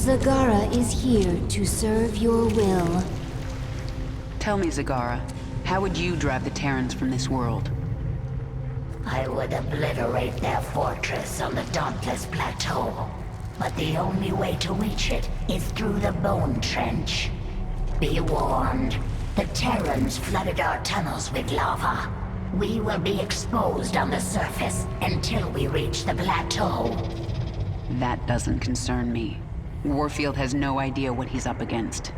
Zagara is here to serve your will. Tell me, Zagara, how would you drive the Terrans from this world? I would obliterate their fortress on the Dauntless Plateau. But the only way to reach it is through the Bone Trench. Be warned, the Terrans flooded our tunnels with lava. We will be exposed on the surface until we reach the plateau. That doesn't concern me. Warfield has no idea what he's up against.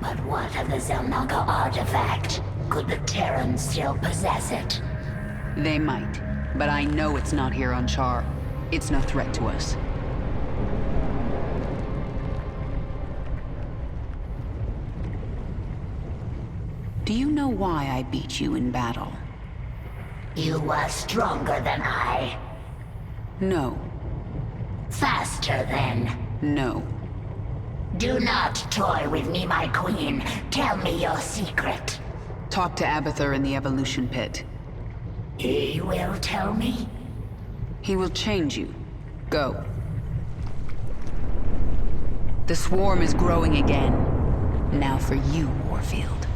But what of the Zelnaga artifact? Could the Terrans still possess it? They might, but I know it's not here on Char. It's no threat to us. Do you know why I beat you in battle? You were stronger than I. No. Faster then. No. Do not toy with me, my queen. Tell me your secret. Talk to Abathur in the Evolution Pit. He will tell me? He will change you. Go. The swarm is growing again. Now for you, Warfield.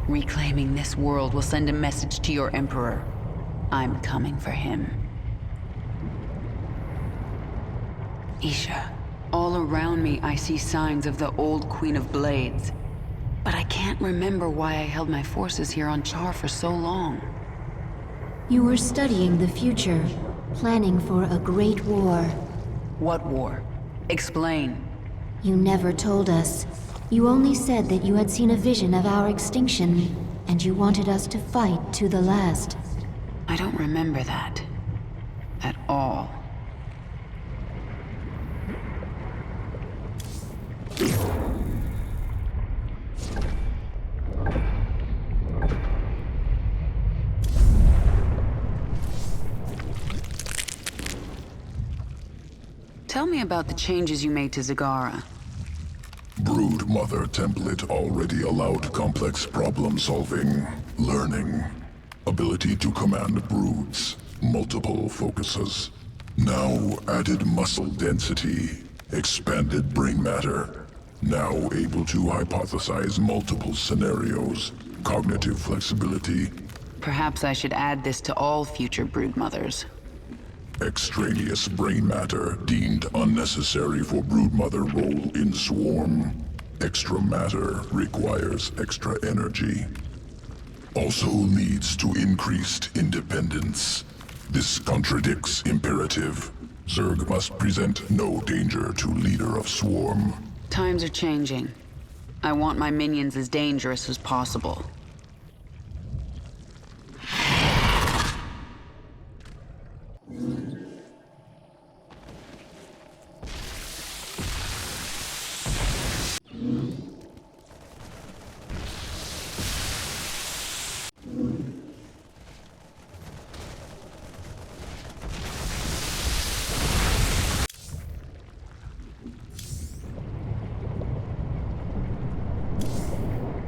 Reclaiming this world will send a message to your Emperor. I'm coming for him. Isha, all around me I see signs of the old Queen of Blades. But I can't remember why I held my forces here on Char for so long. You were studying the future, planning for a great war. What war? Explain. You never told us. You only said that you had seen a vision of our extinction, and you wanted us to fight to the last. I don't remember that. At all. Tell me about the changes you made to Zagara. Brood Mother template already allowed complex problem solving, learning, ability to command broods, multiple focuses. Now added muscle density, expanded brain matter. Now able to hypothesize multiple scenarios, cognitive flexibility. Perhaps I should add this to all future brood mothers. Extraneous brain matter deemed unnecessary for broodmother role in swarm. Extra matter requires extra energy. Also leads to increased independence. This contradicts imperative. Zerg must present no danger to leader of swarm. Times are changing. I want my minions as dangerous as possible.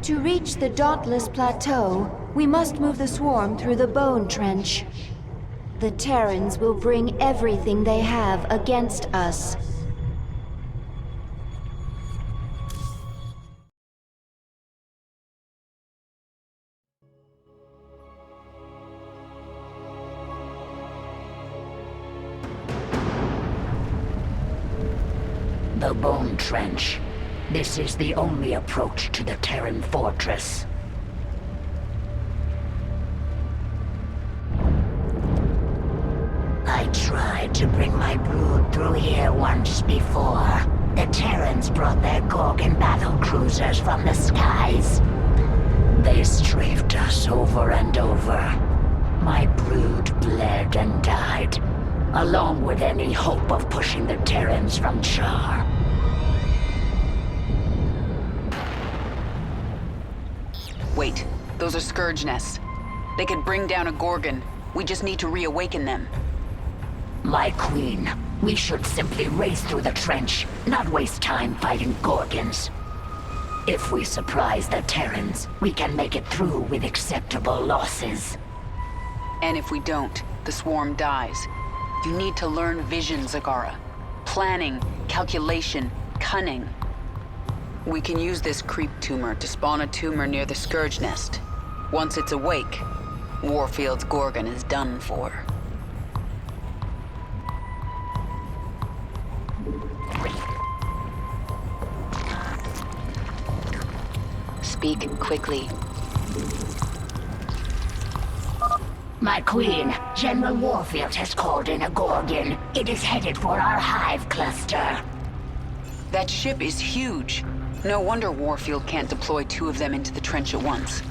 To reach the Dauntless Plateau, we must move the swarm through the Bone Trench. The Terrans will bring everything they have against us. The Bone Trench. This is the only approach to the Terran fortress. I tried to bring my brood through here once before. The Terrans brought their Gorgon battle cruisers from the skies. They strafed us over and over. My brood bled and died, along with any hope of pushing the Terrans from Char. Wait, those are Scourge nests. They could bring down a Gorgon. We just need to reawaken them. My queen, we should simply race through the trench, not waste time fighting Gorgons. If we surprise the Terrans, we can make it through with acceptable losses. And if we don't, the swarm dies. You need to learn vision, Zagara. Planning, calculation, Cunning. We can use this creep tumor to spawn a tumor near the Scourge nest. Once it's awake, Warfield's Gorgon is done for. Speak quickly. My queen, General Warfield has called in a Gorgon. It is headed for our hive cluster. That ship is huge. No wonder Warfield can't deploy 2 of them into the trench at once.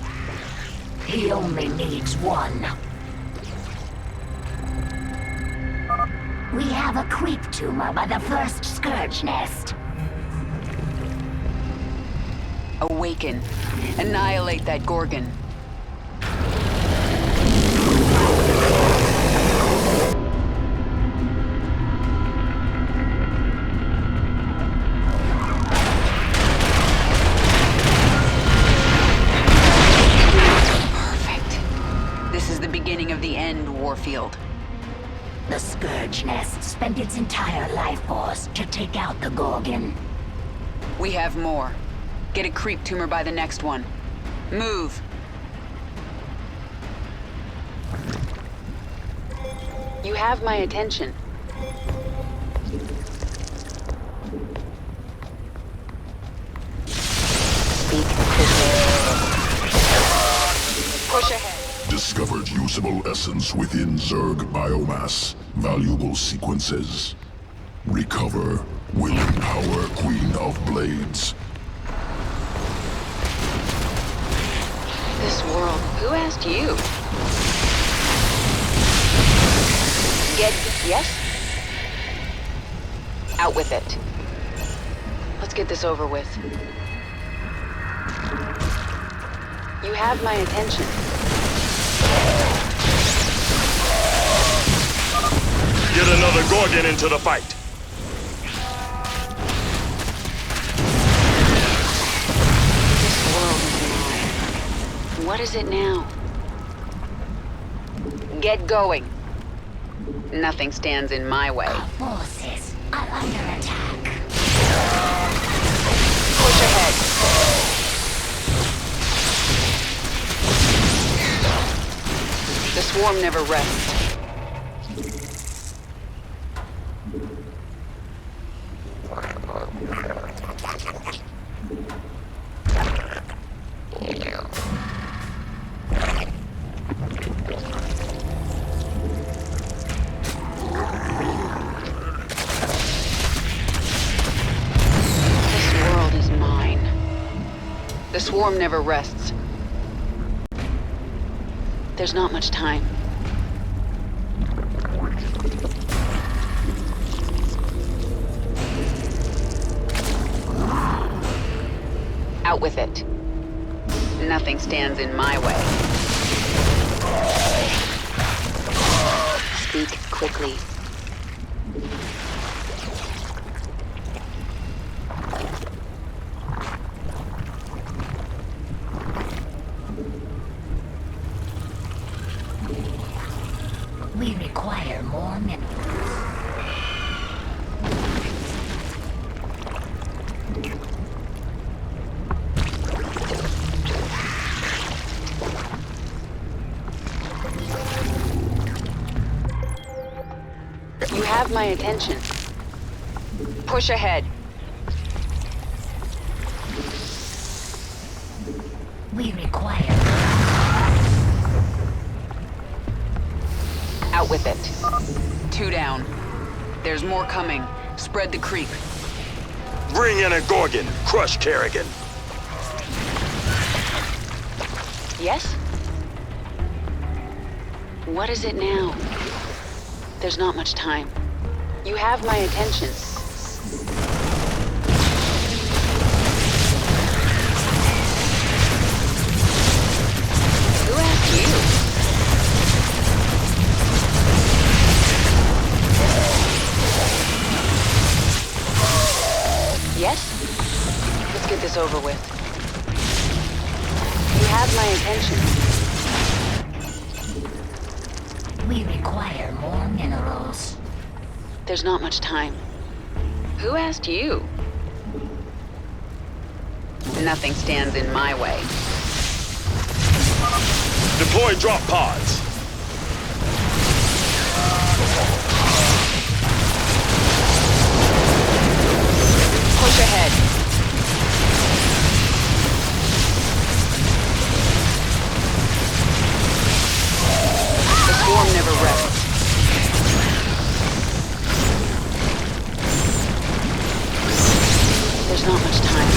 He only needs one. We have a creep tumor by the first Scourge nest. Awaken. Annihilate that Gorgon. Perfect. This is the beginning of the end, Warfield. The Scourge nest spent its entire life force to take out the Gorgon. We have more. Get a creep tumor by the next one. Move! You have my attention. Speak quickly. Push ahead. Discovered usable essence within Zerg biomass. Valuable sequences. Recover. Will empower Queen of Blades. This world, who asked you? Yes? Out with it. Let's get this over with. You have my attention. Get another Gorgon into the fight. This world is mine. What is it now? Get going. Nothing stands in my way. Our forces are under attack. Push ahead. The swarm never rests. The swarm never rests. There's not much time. Out with it. Nothing stands in my way. Speak quickly. We require more minerals. You have my attention. Push ahead. We require... Out with it. 2 down. There's more coming. Spread the creep. Bring in a Gorgon. Crush Kerrigan. Yes? What is it now? There's not much time. You have my attention. Who asked you? Yes? Let's get this over with. You have my attention. We require more minerals. There's not much time. Who asked you? Nothing stands in my way. Deploy drop pods. Push ahead. The swarm never rests. There's not much time.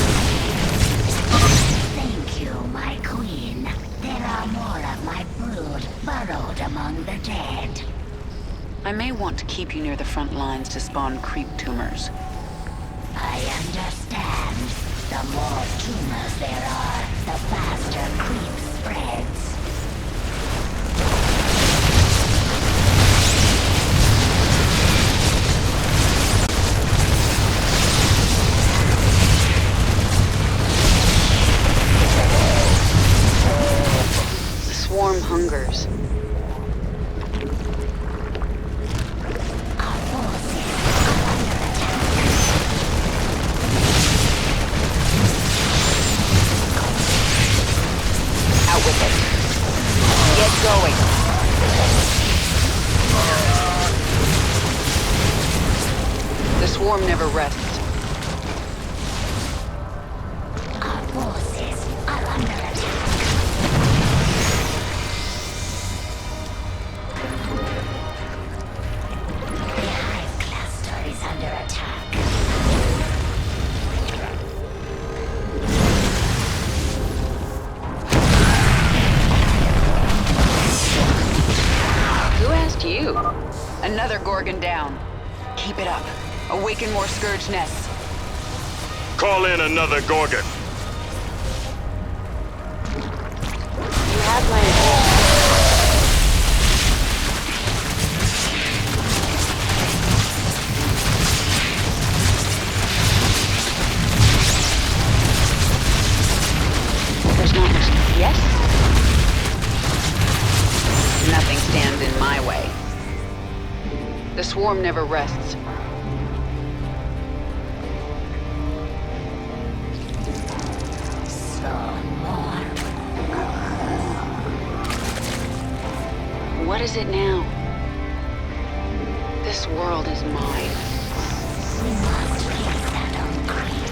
Thank you, my queen. There are more of my brood burrowed among the dead. I may want to keep you near the front lines to spawn creep tumors. I understand. The more tumors there are, the faster creep spreads. The swarm hungers. Our forces are under attack. Out with it. Get going. The swarm never rests. Our forces are under attack. The hive cluster is under attack. Who asked you? Another Gorgon down. Keep it up. Awaken more Scourge nests. Call in another Gorgon. You have my attention. There's not much. Yes? Nothing stands in my way. The swarm never rests. What is it now? This world is mine. We must face that on creep.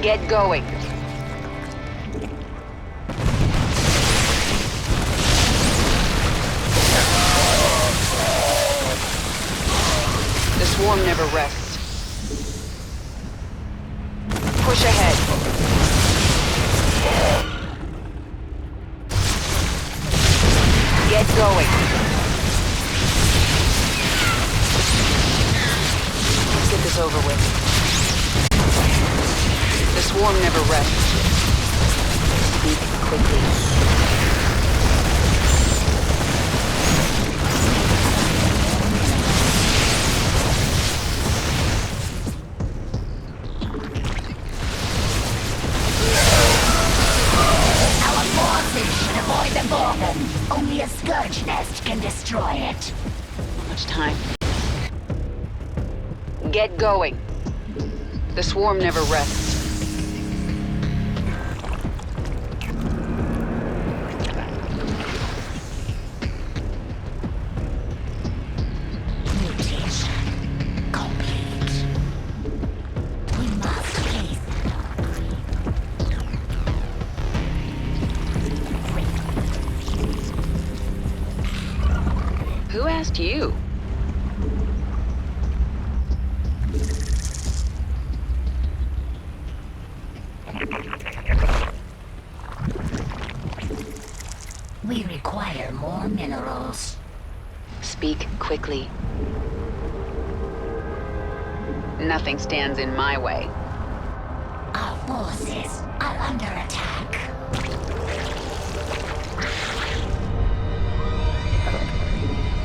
Get going. The swarm never rests. Push ahead. Get going. Let's get this over with. The swarm never rests. Speak quickly. Our forces should avoid the Gorgon. Only a Scourge nest can destroy it. Not much time. Get going. The swarm never rests. Mutation complete. We must face Who asked you? We require more minerals. Speak quickly. Nothing stands in my way. Our forces are under attack.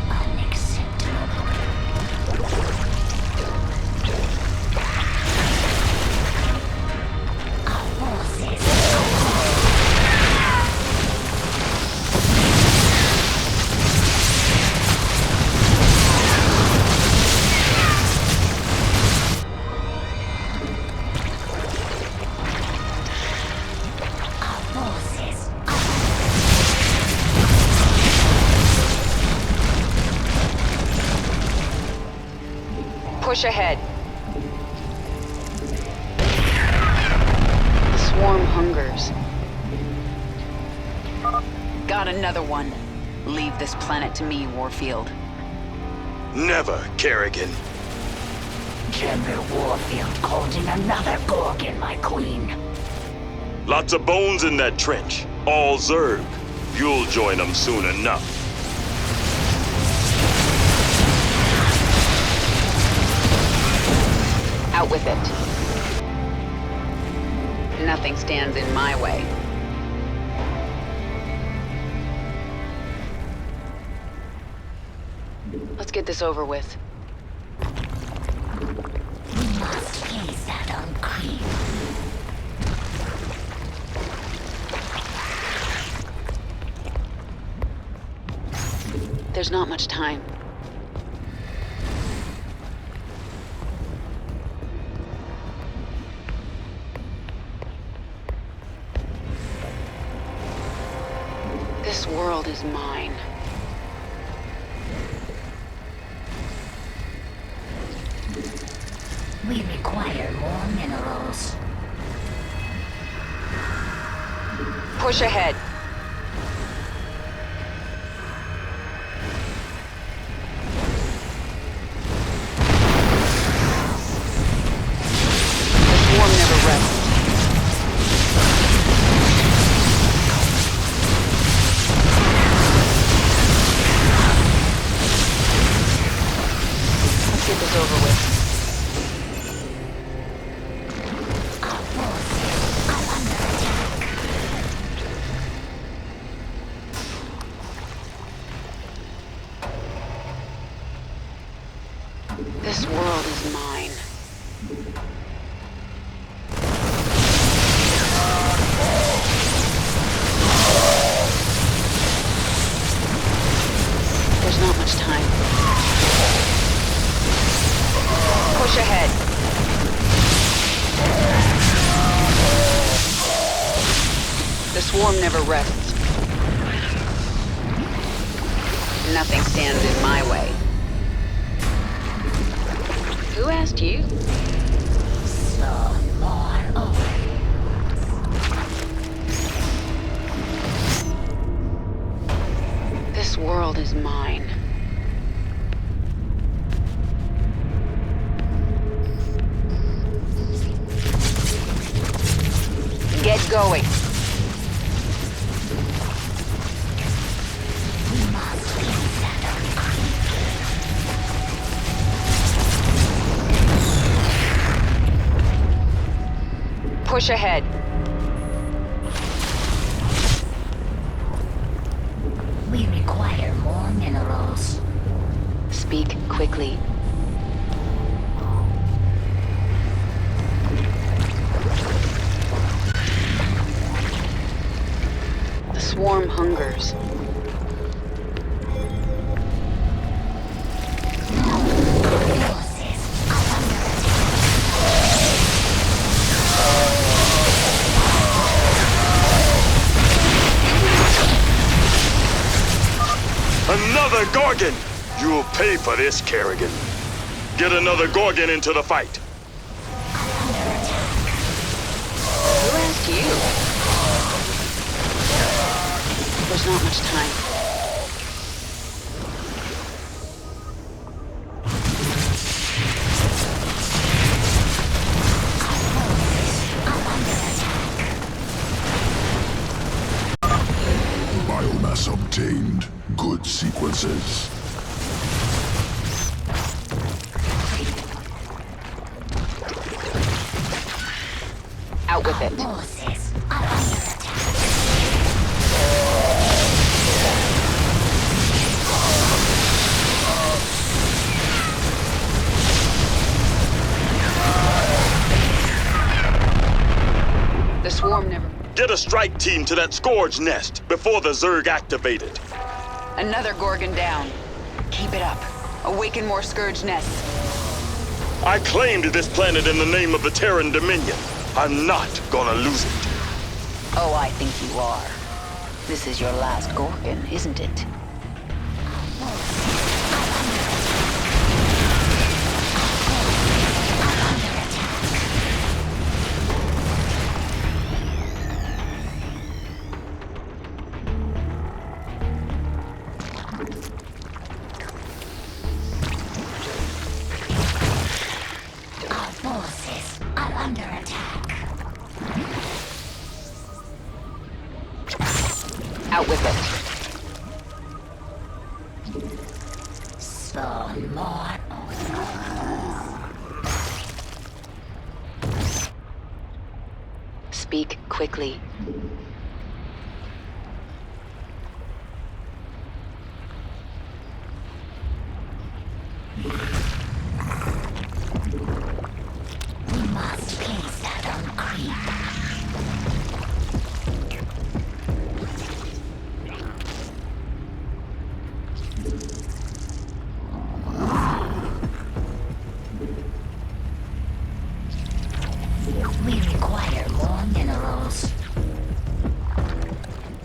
Unacceptable. Our forces. Push ahead. The swarm hungers. Got another one. Leave this planet to me, Warfield. Never, Kerrigan. General Warfield called in another Gorgon, my queen. Lots of bones in that trench. All Zerg. You'll join them soon enough. Out with it. Nothing stands in my way. Let's get this over with. We must face that uncreep. There's not much time. This world is mine. We require more minerals. Push ahead. The swarm never rests. Let's get this over with. Our forces are under attack. This world is mine. There's not much time. Push ahead. The swarm never rests. Nothing stands in my way. Who asked you? Some more open. This world is mine. Get going. We must face that uncreep. Push ahead. We require more minerals. Speak quickly. The swarm hungers. Forces are under Another Gorgon! You'll pay for this, Kerrigan. Get another Gorgon into the fight. Who asked you? There's not much time. Biomass obtained. Good sequences. Out with it. forces are under attack. The swarm never... Get a strike team to that Scourge nest before the Zerg activate it. Another Gorgon down. Keep it up. Awaken more Scourge nests. I claimed this planet in the name of the Terran Dominion. I'm not gonna lose it. Oh, I think you are. This is your last Gorgon, isn't it? Spawn more. Speak quickly. We must place that on Creep. We require more minerals.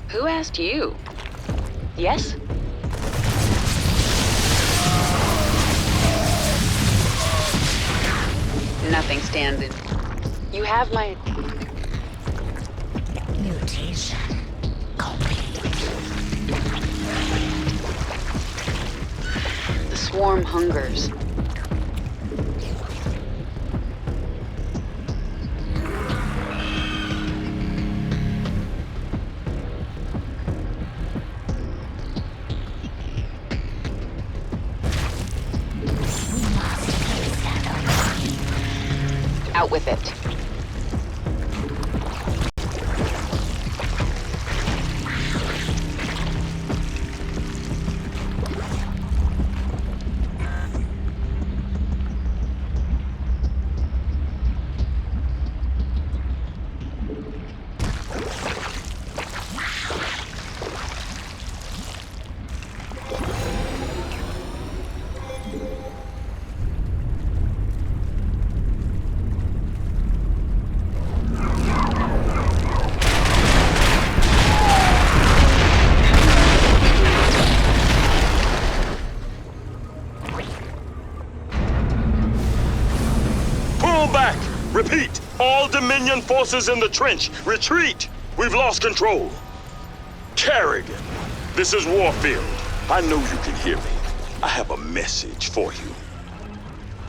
Who asked you? Yes? Nothing stands in. You have my... Mutation complete. The swarm hungers. Out with it. Back! Repeat! All Dominion forces in the trench! Retreat! We've lost control! Kerrigan, this is Warfield. I know you can hear me. I have a message for you.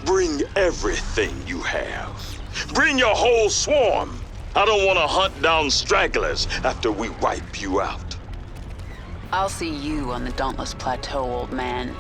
Bring everything you have. Bring your whole swarm! I don't want to hunt down stragglers after we wipe you out. I'll see you on the Dauntless Plateau, old man.